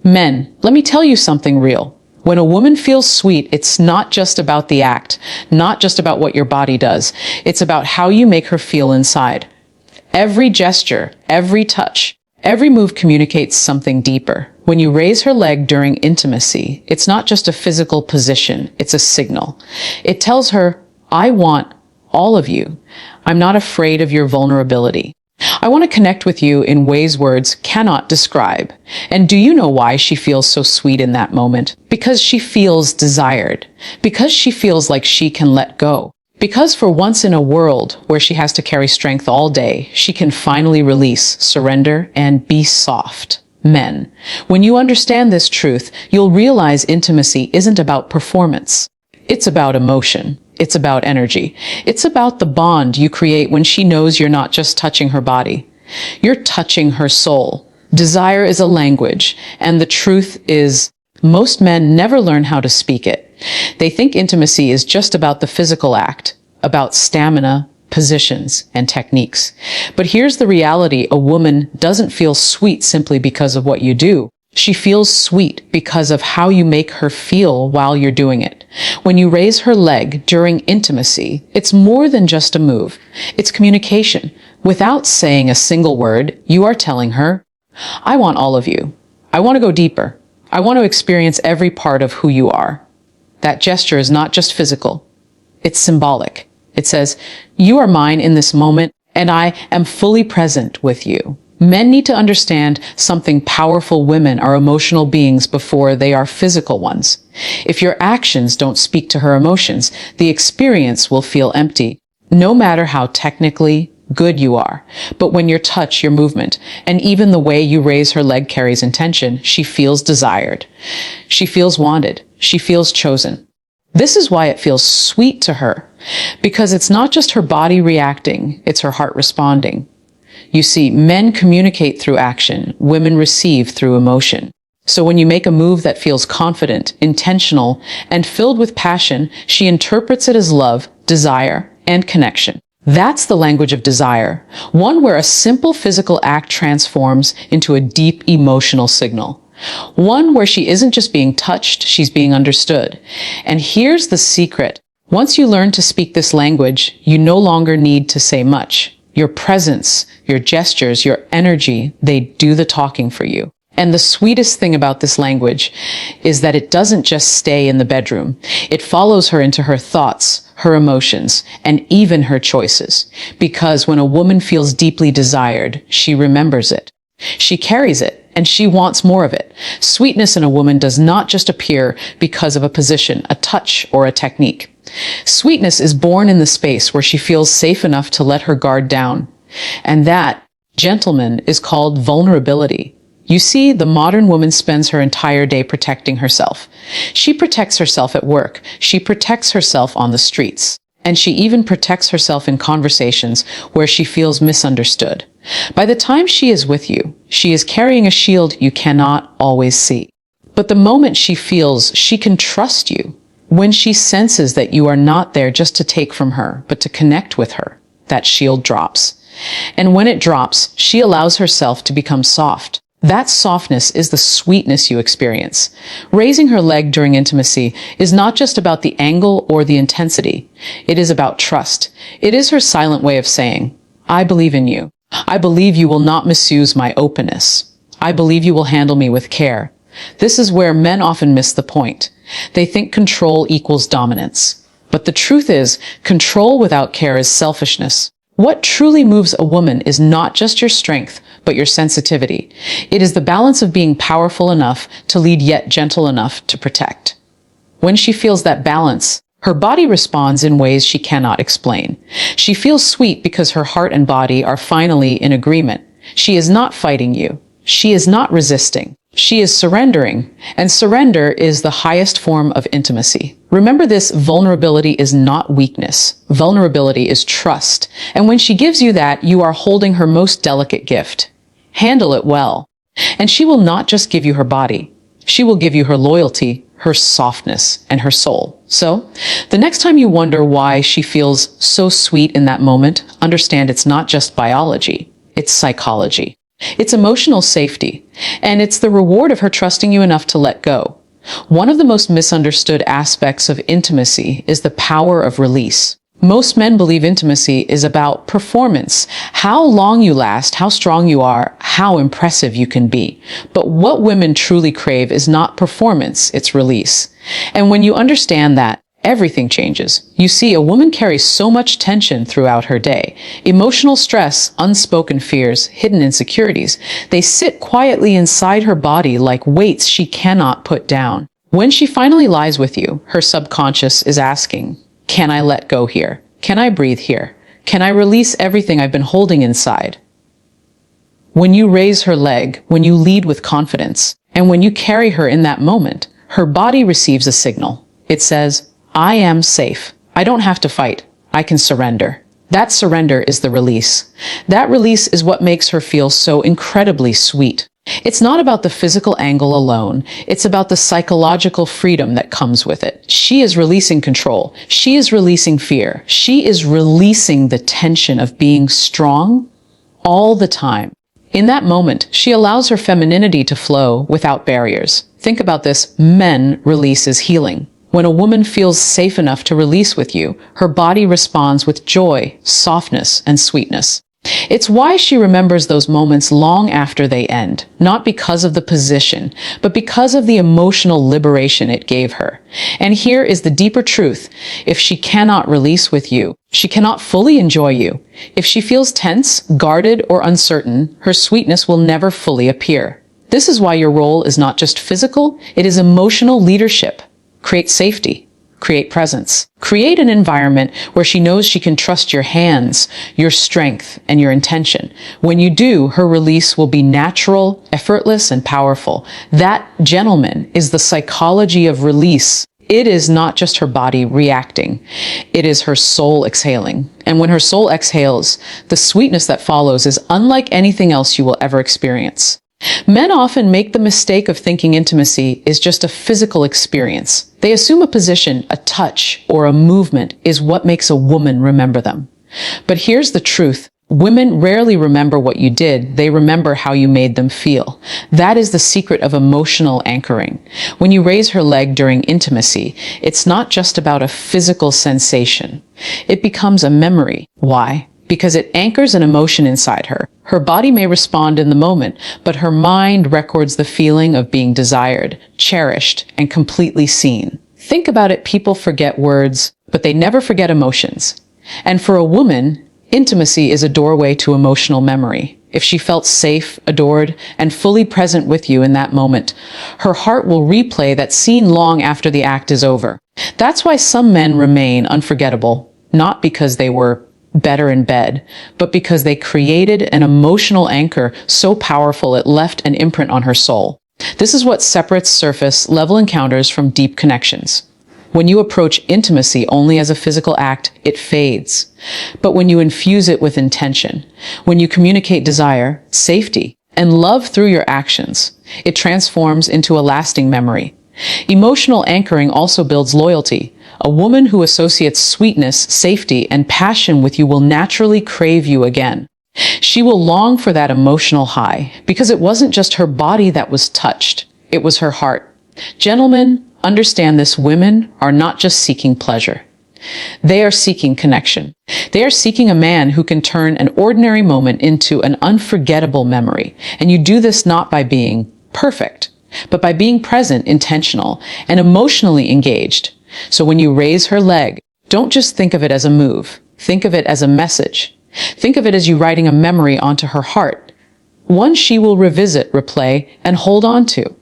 Men, let me tell you something real. When a woman feels sweet, it's not just about the act, not just about what your body does. It's about how you make her feel inside. Every gesture, every touch, every move communicates something deeper. When you raise her leg during intimacy, it's not just a physical position, it's a signal. It tells her, I want all of you. I'm not afraid of your vulnerability. I want to connect with you in ways words cannot describe. And do you know why she feels so sweet in that moment? Because she feels desired. Because she feels like she can let go. Because for once in a world where she has to carry strength all day, she can finally release, surrender, and be soft. Men, when you understand this truth, you'll realize intimacy isn't about performance. It's about emotion. It's about energy. It's about the bond you create when she knows you're not just touching her body. You're touching her soul. Desire is a language, and the truth is, most men never learn how to speak it. They think intimacy is just about the physical act, about stamina, positions, and techniques. But here's the reality: a woman doesn't feel sweet simply because of what you do. She feels sweet because of how you make her feel while you're doing it. When you raise her leg during intimacy, it's more than just a move. It's communication. Without saying a single word, you are telling her, I want all of you. I want to go deeper. I want to experience every part of who you are. That gesture is not just physical. It's symbolic. It says, you are mine in this moment, and I am fully present with you. Men need to understand something powerful: women are emotional beings before they are physical ones. If your actions don't speak to her emotions, the experience will feel empty, no matter how technically good you are. But when your touch, your movement, and even the way you raise her leg carries intention, she feels desired. She feels wanted. She feels chosen. This is why it feels sweet to her, because it's not just her body reacting, it's her heart responding. You see, men communicate through action, women receive through emotion. So when you make a move that feels confident, intentional, and filled with passion, she interprets it as love, desire, and connection. That's the language of desire, one where a simple physical act transforms into a deep emotional signal. One where she isn't just being touched, she's being understood. And here's the secret. Once you learn to speak this language, you no longer need to say much. Your presence, your gestures, your energy, they do the talking for you. And the sweetest thing about this language is that it doesn't just stay in the bedroom. It follows her into her thoughts, her emotions, and even her choices. Because when a woman feels deeply desired, she remembers it. She carries it, and she wants more of it. Sweetness in a woman does not just appear because of a position, a touch, or a technique. Sweetness is born in the space where she feels safe enough to let her guard down. And that, gentlemen, is called vulnerability. You see, the modern woman spends her entire day protecting herself. She protects herself at work. She protects herself on the streets. And she even protects herself in conversations where she feels misunderstood. By the time she is with you, she is carrying a shield you cannot always see. But the moment she feels she can trust you, when she senses that you are not there just to take from her, but to connect with her, that shield drops. And when it drops, she allows herself to become soft. That softness is the sweetness you experience. Raising her leg during intimacy is not just about the angle or the intensity. It is about trust. It is her silent way of saying, I believe in you. I believe you will not misuse my openness. I believe you will handle me with care. This is where men often miss the point. They think control equals dominance. But the truth is, control without care is selfishness. What truly moves a woman is not just your strength, but your sensitivity. It is the balance of being powerful enough to lead yet gentle enough to protect. When she feels that balance, her body responds in ways she cannot explain. She feels sweet because her heart and body are finally in agreement. She is not fighting you. She is not resisting. She is surrendering, and surrender is the highest form of intimacy. Remember this: vulnerability is not weakness. Vulnerability is trust. And when she gives you that, you are holding her most delicate gift. Handle it well. And she will not just give you her body. She will give you her loyalty, her softness, and her soul. So, the next time you wonder why she feels so sweet in that moment, understand it's not just biology, it's psychology. It's emotional safety, and it's the reward of her trusting you enough to let go. One of the most misunderstood aspects of intimacy is the power of release. Most men believe intimacy is about performance, how long you last, how strong you are, how impressive you can be. But what women truly crave is not performance, it's release. And when you understand that, everything changes. You see, a woman carries so much tension throughout her day. Emotional stress, unspoken fears, hidden insecurities. They sit quietly inside her body like weights she cannot put down. When she finally lies with you, her subconscious is asking, can I let go here? Can I breathe here? Can I release everything I've been holding inside? When you raise her leg, when you lead with confidence, and when you carry her in that moment, her body receives a signal. It says, I am safe. I don't have to fight. I can surrender. That surrender is the release. That release is what makes her feel so incredibly sweet. It's not about the physical angle alone. It's about the psychological freedom that comes with it. She is releasing control. She is releasing fear. She is releasing the tension of being strong all the time. In that moment, she allows her femininity to flow without barriers. Think about this. Men release is healing. When a woman feels safe enough to release with you, her body responds with joy, softness, and sweetness. It's why she remembers those moments long after they end, not because of the position, but because of the emotional liberation it gave her. And here is the deeper truth. If she cannot release with you, she cannot fully enjoy you. If she feels tense, guarded, or uncertain, her sweetness will never fully appear. This is why your role is not just physical, it is emotional leadership. Create safety. Create presence. Create an environment where she knows she can trust your hands, your strength, and your intention. When you do, her release will be natural, effortless, and powerful. That, gentlemen, is the psychology of release. It is not just her body reacting. It is her soul exhaling. And when her soul exhales, the sweetness that follows is unlike anything else you will ever experience. Men often make the mistake of thinking intimacy is just a physical experience. They assume a position, a touch, or a movement is what makes a woman remember them. But here's the truth. Women rarely remember what you did. They remember how you made them feel. That is the secret of emotional anchoring. When you raise her leg during intimacy, it's not just about a physical sensation. It becomes a memory. Why? Because it anchors an emotion inside her. Her body may respond in the moment, but her mind records the feeling of being desired, cherished, and completely seen. Think about it, people forget words, but they never forget emotions. And for a woman, intimacy is a doorway to emotional memory. If she felt safe, adored, and fully present with you in that moment, her heart will replay that scene long after the act is over. That's why some men remain unforgettable, not because they were better in bed, but because they created an emotional anchor so powerful it left an imprint on her soul. This is what separates surface-level encounters from deep connections. When you approach intimacy only as a physical act, it fades. But when you infuse it with intention, when you communicate desire, safety, and love through your actions, it transforms into a lasting memory. Emotional anchoring also builds loyalty. A woman who associates sweetness, safety, and passion with you will naturally crave you again. She will long for that emotional high, because it wasn't just her body that was touched, it was her heart. Gentlemen, understand this. Women are not just seeking pleasure. They are seeking connection. They are seeking a man who can turn an ordinary moment into an unforgettable memory. And you do this not by being perfect, but by being present, intentional, and emotionally engaged. So when you raise her leg, don't just think of it as a move. Think of it as a message. Think of it as you writing a memory onto her heart, one she will revisit, replay, and hold on to.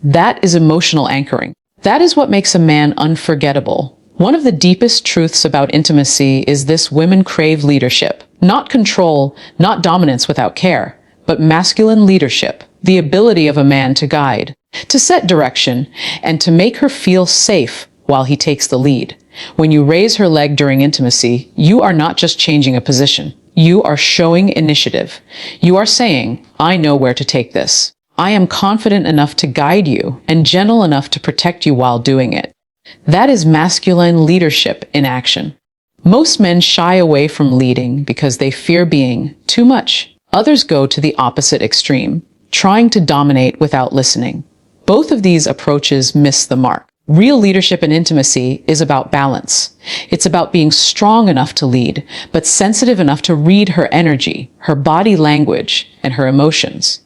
That is emotional anchoring. That is what makes a man unforgettable. One of the deepest truths about intimacy is this: women crave leadership. Not control, not dominance without care, but masculine leadership. The ability of a man to guide, to set direction, and to make her feel safe while he takes the lead. When you raise her leg during intimacy, you are not just changing a position. You are showing initiative. You are saying, I know where to take this. I am confident enough to guide you and gentle enough to protect you while doing it. That is masculine leadership in action. Most men shy away from leading because they fear being too much, Others go to the opposite extreme, trying to dominate without listening. Both of these approaches miss the mark. Real leadership and intimacy is about balance. It's about being strong enough to lead, but sensitive enough to read her energy, her body language, and her emotions.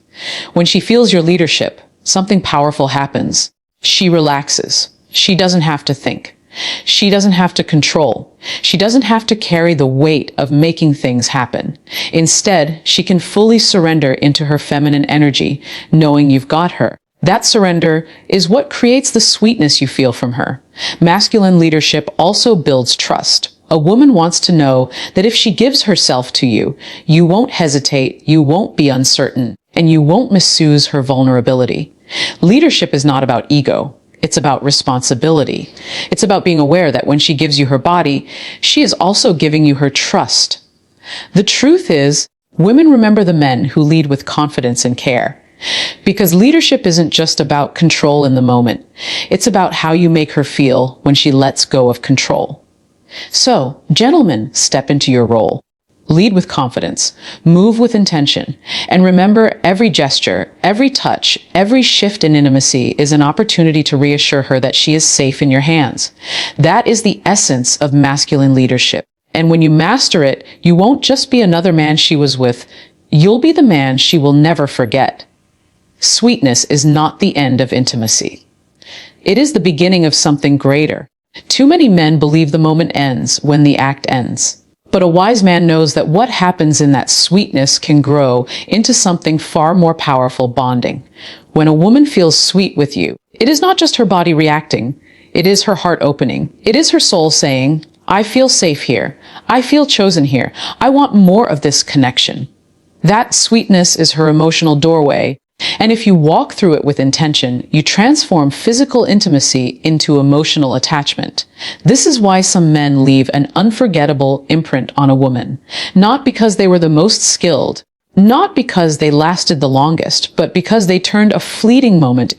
When she feels your leadership, something powerful happens. She relaxes. She doesn't have to think. She doesn't have to control. She doesn't have to carry the weight of making things happen. Instead, she can fully surrender into her feminine energy, knowing you've got her. That surrender is what creates the sweetness you feel from her. Masculine leadership also builds trust. A woman wants to know that if she gives herself to you, you won't hesitate, you won't be uncertain, and you won't misuse her vulnerability. Leadership is not about ego. It's about responsibility. It's about being aware that when she gives you her body, she is also giving you her trust. The truth is, women remember the men who lead with confidence and care. Because leadership isn't just about control in the moment. It's about how you make her feel when she lets go of control. So, gentlemen, step into your role. Lead with confidence, move with intention, and remember every gesture, every touch, every shift in intimacy is an opportunity to reassure her that she is safe in your hands. That is the essence of masculine leadership. And when you master it, you won't just be another man she was with, you'll be the man she will never forget. Sweetness is not the end of intimacy. It is the beginning of something greater. Too many men believe the moment ends when the act ends. But a wise man knows that what happens in that sweetness can grow into something far more powerful: bonding. When a woman feels sweet with you, it is not just her body reacting. It is her heart opening. It is her soul saying, I feel safe here. I feel chosen here. I want more of this connection. That sweetness is her emotional doorway. And if you walk through it with intention, you transform physical intimacy into emotional attachment. This is why some men leave an unforgettable imprint on a woman. Not because they were the most skilled, not because they lasted the longest, but because they turned a fleeting moment